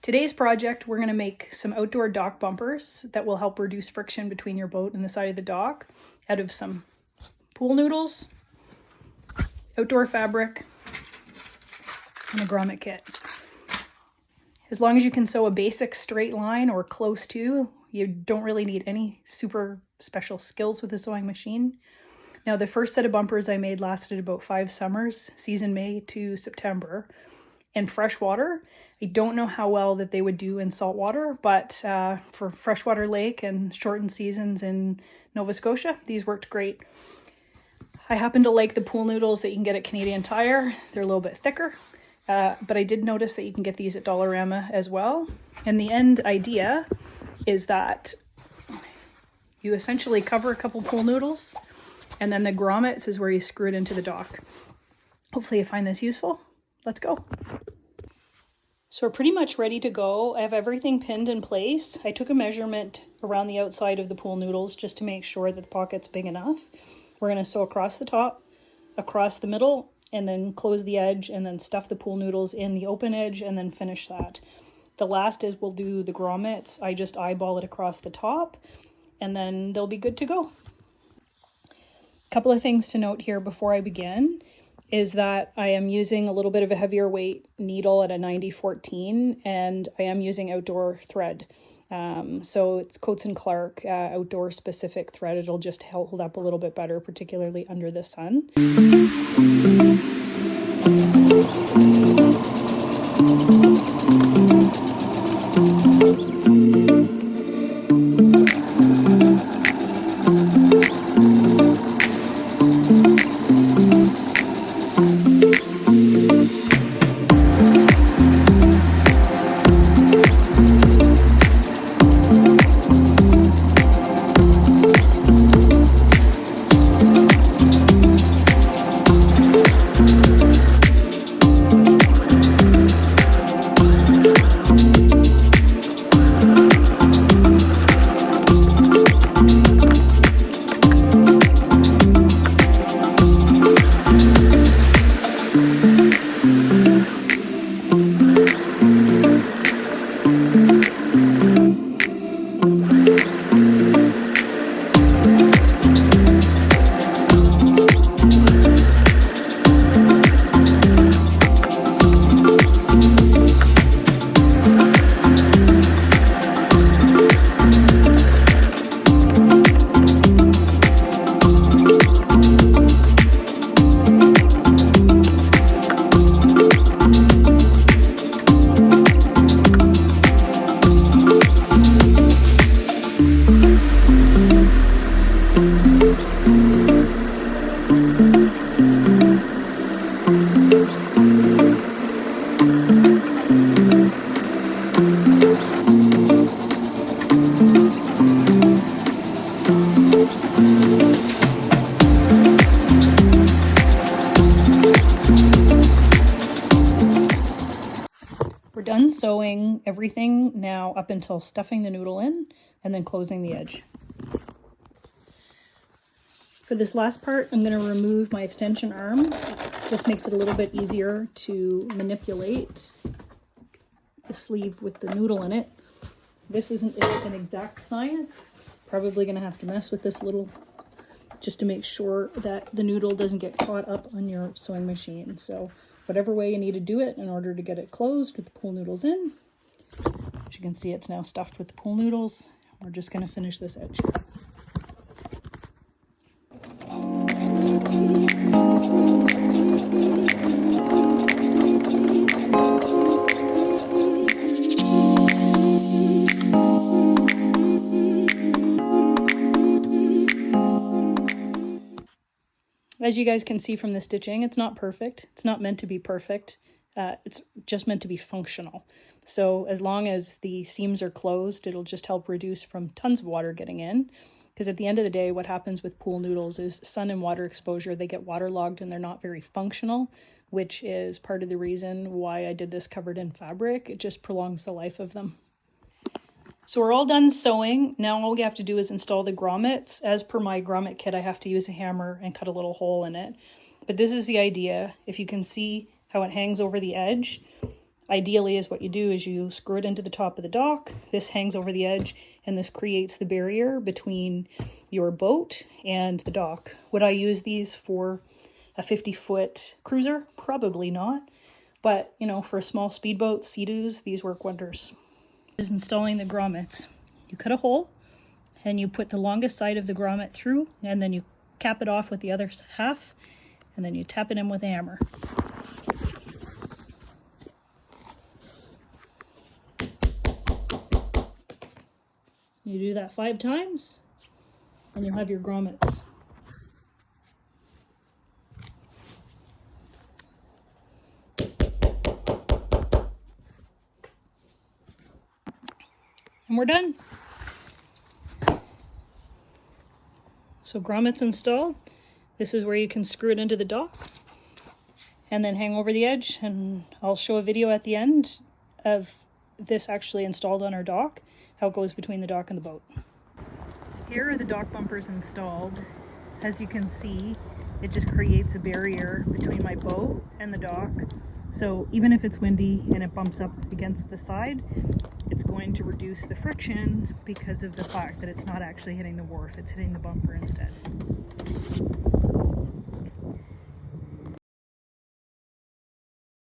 Today's project, we're going to make some outdoor dock bumpers that will help reduce friction between your boat and the side of the dock out of some pool noodles, outdoor fabric, and a grommet kit. As long as you can sew a basic straight line or close to, you don't really need any super special skills with a sewing machine. Now, the first set of bumpers I made lasted about 5 summers, season May to September. In freshwater, I don't know how well that they would do in saltwater, but for freshwater lake and shortened seasons in Nova Scotia, these worked great. I happen to like the pool noodles that you can get at Canadian Tire. They're a little bit thicker, but I did notice that you can get these at Dollarama as well. And the end idea is that you essentially cover a couple pool noodles, and then the grommets is where you screw it into the dock. Hopefully you find this useful. Let's go. So we're pretty much ready to go. I have everything pinned in place. I took a measurement around the outside of the pool noodles just to make sure that the pocket's big enough. We're going to sew across the top, across the middle, and then close the edge, and then stuff the pool noodles in the open edge, and then finish that. The last is we'll do the grommets. I just eyeball it across the top, and then they'll be good to go. A couple of things to note here before I begin is that I am using a little bit of a heavier weight needle at a 90-14, and I am using outdoor thread. So it's Coats & Clark outdoor specific thread. It'll just hold up a little bit better, particularly under the sun. We're done sewing everything now up until stuffing the noodle in and then closing the edge. For this last part, I'm going to remove my extension arm. This makes it a little bit easier to manipulate the sleeve with the noodle in it. This isn't an exact science. Probably going to have to mess with this little just to make sure that the noodle doesn't get caught up on your sewing machine. So whatever way you need to do it in order to get it closed with the pool noodles in. As you can see, it's now stuffed with the pool noodles. We're just going to finish this edge. As you guys can see from the stitching, it's not perfect. It's not meant to be perfect. It's just meant to be functional. So as long as the seams are closed, it'll just help reduce from tons of water getting in. Because at the end of the day, what happens with pool noodles is sun and water exposure, they get waterlogged and they're not very functional, which is part of the reason why I did this covered in fabric. It just prolongs the life of them. So we're all done sewing. Now all we have to do is install the grommets. As per my grommet kit, I have to use a hammer and cut a little hole in it. But this is the idea. If you can see how it hangs over the edge, ideally is what you do is you screw it into the top of the dock. This hangs over the edge, and this creates the barrier between your boat and the dock. Would I use these for a 50-foot cruiser? Probably not. But, you know, for a small speedboat, Sea-Doos, these work wonders. Is installing the grommets. You cut a hole, and you put the longest side of the grommet through, and then you cap it off with the other half, and then you tap it in with a hammer. You do that 5 times, and you'll have your grommets. And we're done. So grommets installed. This is where you can screw it into the dock and then hang over the edge, and I'll show a video at the end of this actually installed on our dock, how it goes between the dock and the boat. Here are the dock bumpers installed. As you can see, it just creates a barrier between my boat and the dock. So even if it's windy and it bumps up against the side, it's going to reduce the friction because of the fact that it's not actually hitting the wharf, it's hitting the bumper instead.